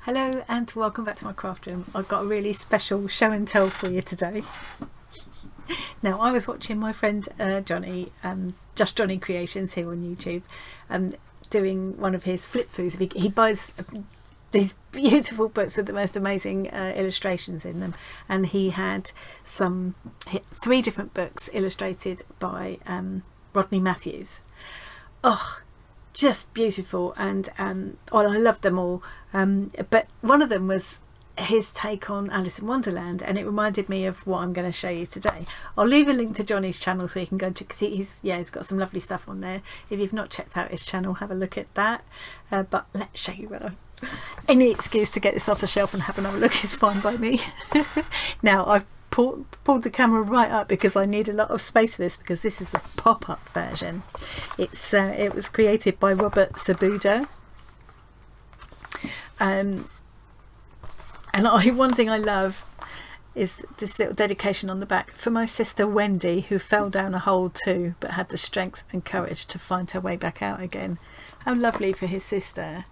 Hello and welcome back to my craft room. I've got a really special show and tell for you today. Now, I was watching my friend Johnny, Just Johnny Creations here on YouTube, doing one of his flip throughs. He buys these beautiful books with the most amazing illustrations in them, and he had three different books illustrated by Rodney Matthews. Oh, just beautiful, and I loved them all, but one of them was his take on Alice in Wonderland, and it reminded me of what I'm going to show you today. I'll leave a link to Johnny's channel so you can go and check. He's got some lovely stuff on there. If you've not checked out his channel, have a look at that, but let's show you any excuse to get this off the shelf and have another look is fine by me. Now, I've pulled the camera right up because I need a lot of space for this, because this is a pop-up version. It was created by Robert Sabuda, and one thing I love is this little dedication on the back: for my sister Wendy, who fell down a hole too but had the strength and courage to find her way back out again. How lovely for his sister.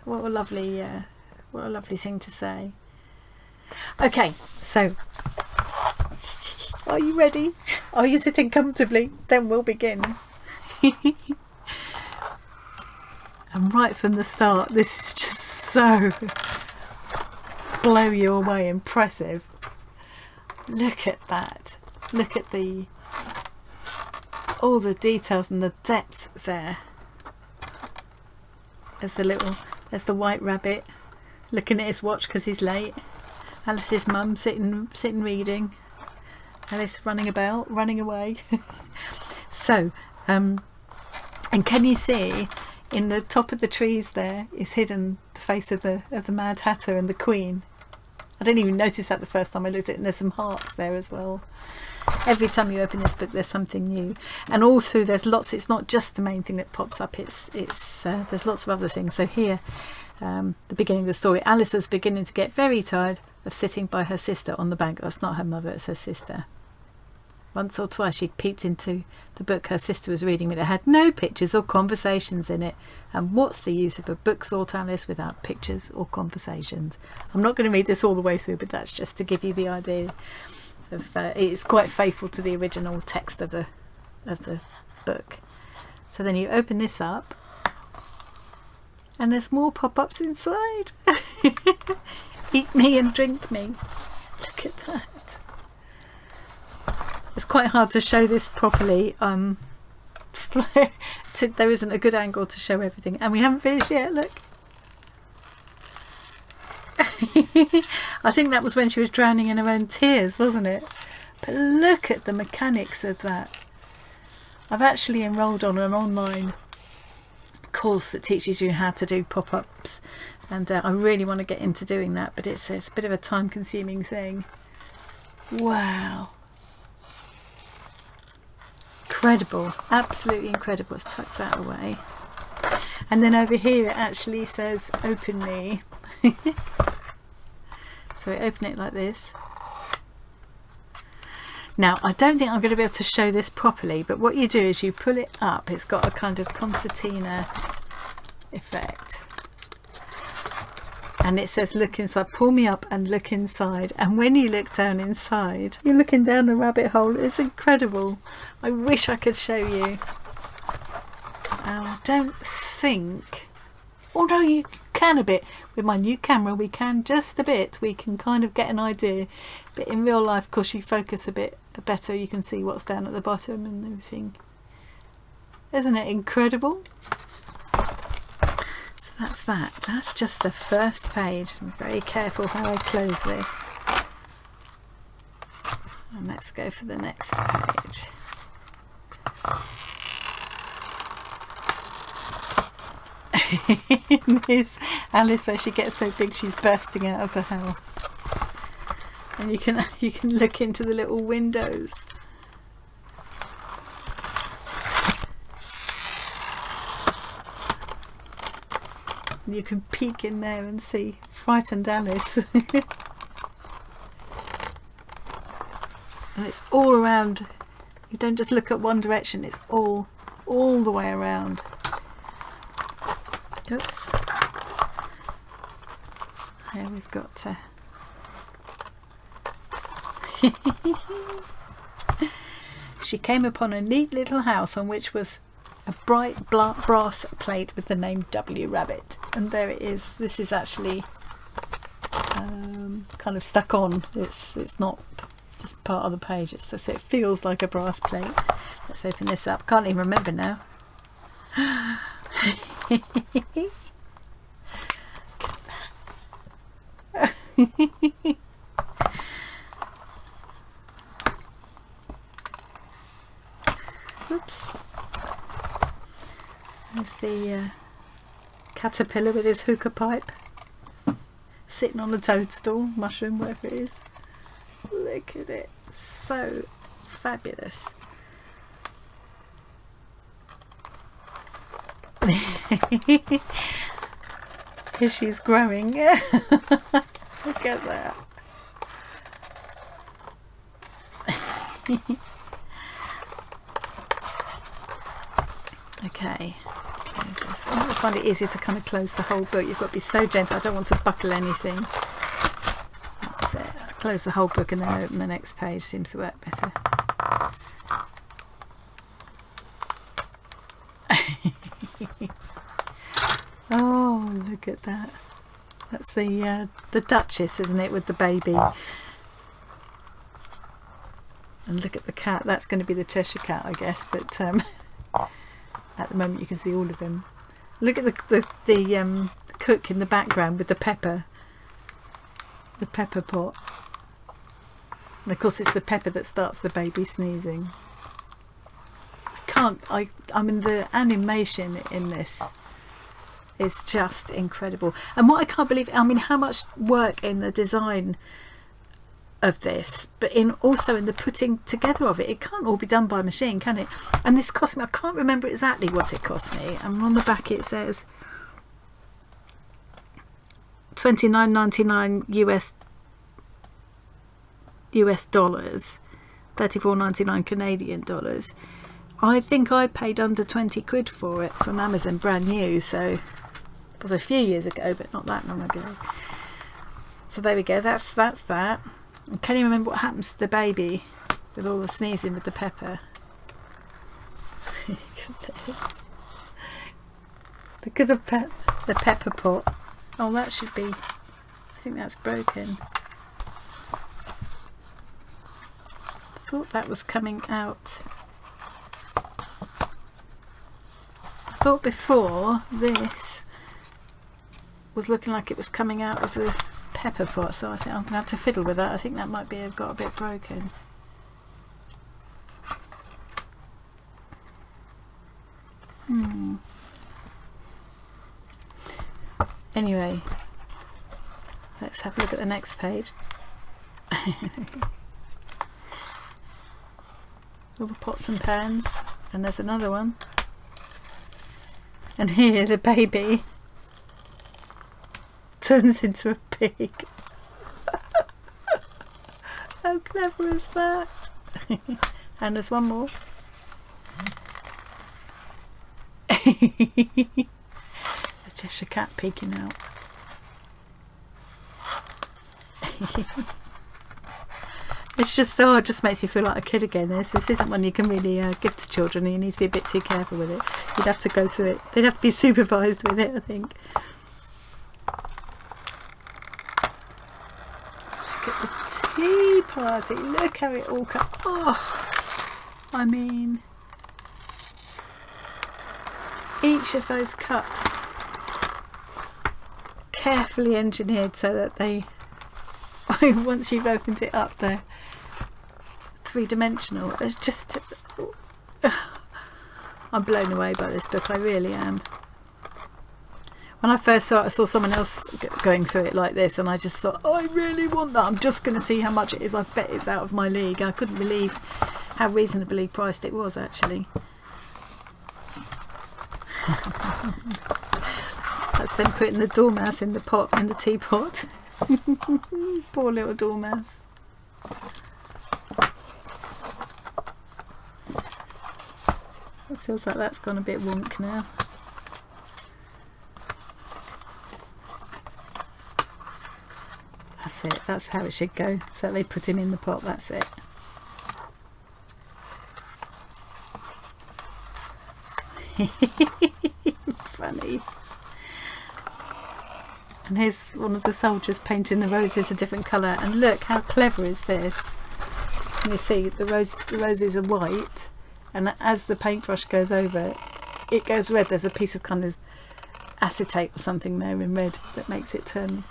What a lovely thing to say. Okay, so are you ready? Are you sitting comfortably? Then we'll begin. And right from the start, this is just so blow you away impressive. Look at that. Look at all the details and the depth there. There's the white rabbit looking at his watch because he's late. Alice's mum sitting reading. Alice running away. So, and can you see in the top of the trees there is hidden the face of the Mad Hatter and the Queen? I didn't even notice that the first time I looked at it, and there's some hearts there as well. Every time you open this book, there's something new, and all through there's lots. It's not just the main thing that pops up. There's lots of other things. So here, the beginning of the story: Alice was beginning to get very tired of sitting by her sister on the bank. That's not her mother; it's her sister. Once or twice she peeped into the book her sister was reading, but it had no pictures or conversations in it. And what's the use of a book, thought Alice, without pictures or conversations? I'm not going to read this all the way through, but that's just to give you the idea of it's quite faithful to the original text of the book. So then you open this up, and there's more pop-ups inside. Eat me and drink me. Look at that. It's quite hard to show this properly. There isn't a good angle to show everything, and we haven't finished yet. Look. I think that was when she was drowning in her own tears, wasn't it? But look at the mechanics of that. I've actually enrolled on an online course that teaches you how to do pop-ups, and I really want to get into doing that, but it's a bit of a time-consuming thing. Wow. Incredible, absolutely incredible. Let's tuck that away. And then over here it actually says open me. So we open it like this. Now, I don't think I'm going to be able to show this properly, but what you do is you pull it up. It's got a kind of concertina effect, and it says look inside. Pull me up and look inside. And when you look down inside, you're looking down the rabbit hole. It's incredible. I wish I could show you. I don't think, although you can a bit with my new camera, we can just a bit. We can kind of get an idea, but in real life, of course, you focus a bit better. You can see what's down at the bottom and everything. Isn't it incredible? That's that. That's just the first page. I'm very careful how I close this. And let's go for the next page. Here's Alice, where she gets so big she's bursting out of the house. And you can look into the little windows. You can peek in there and see frightened Alice. And it's all around. You don't just look at one direction, it's all the way around. Oops. There we've got she came upon a neat little house on which was a bright brass plate with the name W Rabbit, and there it is. This is actually kind of stuck on. It's not just part of the page. So it feels like a brass plate. Let's open this up. Can't even remember now. Oops. There's the caterpillar with his hookah pipe sitting on a toadstool, mushroom, whatever it is. Look at it, so fabulous. Here she's growing. Look at that. Okay, I find it easier to kind of close the whole book. You've got to be so gentle. I don't want to buckle anything. That's it. I close the whole book and then open the next page. Seems to work better. Oh, look at that. That's the Duchess, isn't it, with the baby? And look at the cat. That's going to be the Cheshire Cat, I guess. But at the moment you can see all of them. Look at the cook in the background with the pepper pot. And of course it's the pepper that starts the baby sneezing. I mean, the animation in this is just incredible. And what I can't believe, I mean, how much work in the design of this, but also in the putting together of it. It can't all be done by machine, can it? And this cost me, I can't remember exactly what it cost me. And on the back it says $29.99 US dollars, $34.99 Canadian dollars. I think I paid under 20 quid for it from Amazon, brand new. So it was a few years ago, but not that long ago. So there we go. That's that. And can you remember what happens to the baby with all the sneezing with the pepper? Look at this. Look at the pepper pot. Oh, that should be, I think that's broken. I thought that was coming out. I thought before this was looking like it was coming out of the pepper pot, so I think I'm going to have to fiddle with that. I think that might be got a bit broken. Anyway, let's have a look at the next page. All the pots and pans, and there's another one. And here the baby turns into a pig. How clever is that? And there's one more. The Cheshire Cat peeking out. It's just so, it just makes me feel like a kid again. This isn't one you can really give to children. You need to be a bit too careful with it. You'd have to go through it. They'd have to be supervised with it, I think. Look at the tea party. Look how it all comes. Oh, I mean, each of those cups carefully engineered so that they, once you've opened it up, they're three-dimensional. It's just, I'm blown away by this book. I really am. When I first saw it, I saw someone else going through it like this, and I just thought, oh, I really want that. I'm just going to see how much it is. I bet it's out of my league. I couldn't believe how reasonably priced it was, actually. That's them putting the dormouse in the pot, in the teapot. Poor little dormouse. It feels like that's gone a bit wonk now. That's it, that's how it should go. So they put him in the pot, that's it. Funny. And here's one of the soldiers painting the roses a different colour, and look how clever is this. And you see the roses are white, and as the paintbrush goes over it, it goes red. There's a piece of kind of acetate or something there in red that makes it turn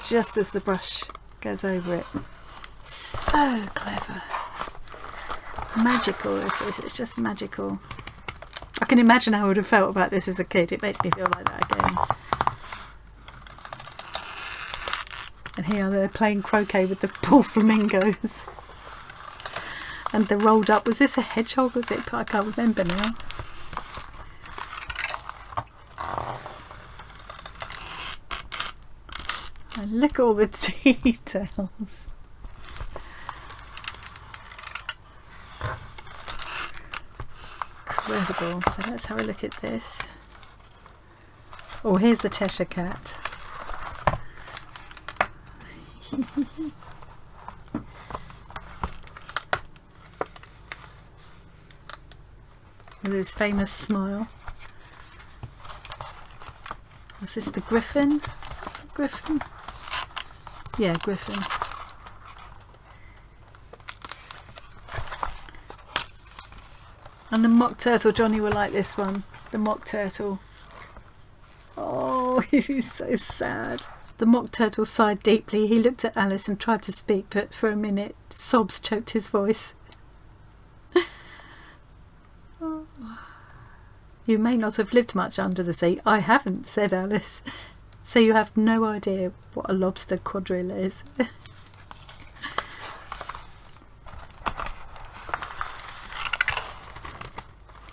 just as the brush goes over it. So clever. Magical. It's just magical. I can imagine how I would have felt about this as a kid. It makes me feel like that again. And here they're playing croquet with the poor flamingos. And they're rolled up. Was this a hedgehog? Was it? I can't remember now. And look at all the details. Incredible. So let's have a look at this. Oh, here's the Cheshire Cat. With his famous smile. Was this the griffin? Is that the griffin? Yeah, griffin. And the mock turtle. Johnny will like this one. The mock turtle. Oh, he's so sad. The mock turtle sighed deeply. He looked at Alice and tried to speak, but for a minute sobs choked his voice. Oh. You may not have lived much under the sea. I haven't, said Alice. So you have no idea what a lobster quadrille is.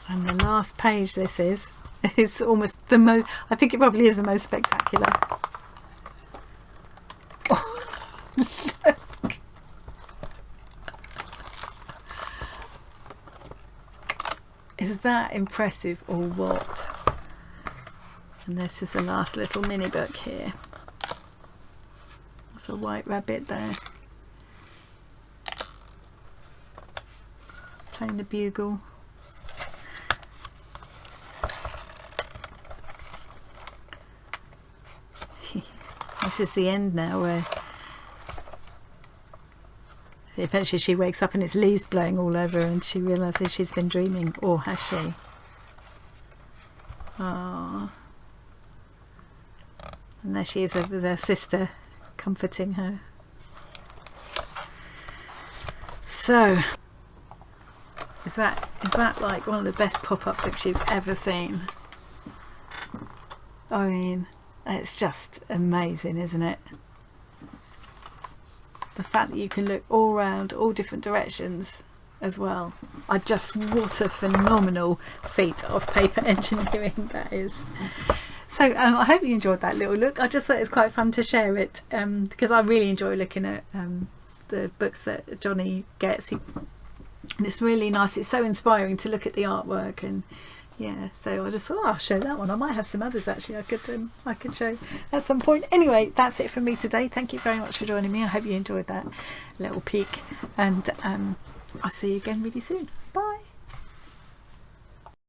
And the last page this is almost the most, I think it probably is the most spectacular. Look. Is that impressive or what? And this is the last little mini book here. There's a white rabbit there. Playing the bugle. This is the end now, where eventually she wakes up and it's leaves blowing all over her and she realises she's been dreaming. Or has she? Oh. And there she is with her sister comforting her. So, is that like one of the best pop-up books you've ever seen? I mean, it's just amazing, isn't it? The fact that you can look all around, all different directions as well. What a phenomenal feat of paper engineering that is. So I hope you enjoyed that little look. I just thought it was quite fun to share it because I really enjoy looking at the books that Johnny gets. And it's really nice. It's so inspiring to look at the artwork, and yeah, so I just thought, I'll show that one. I might have some others actually I could show at some point. Anyway, that's it from me today. Thank you very much for joining me. I hope you enjoyed that little peek, and I'll see you again really soon.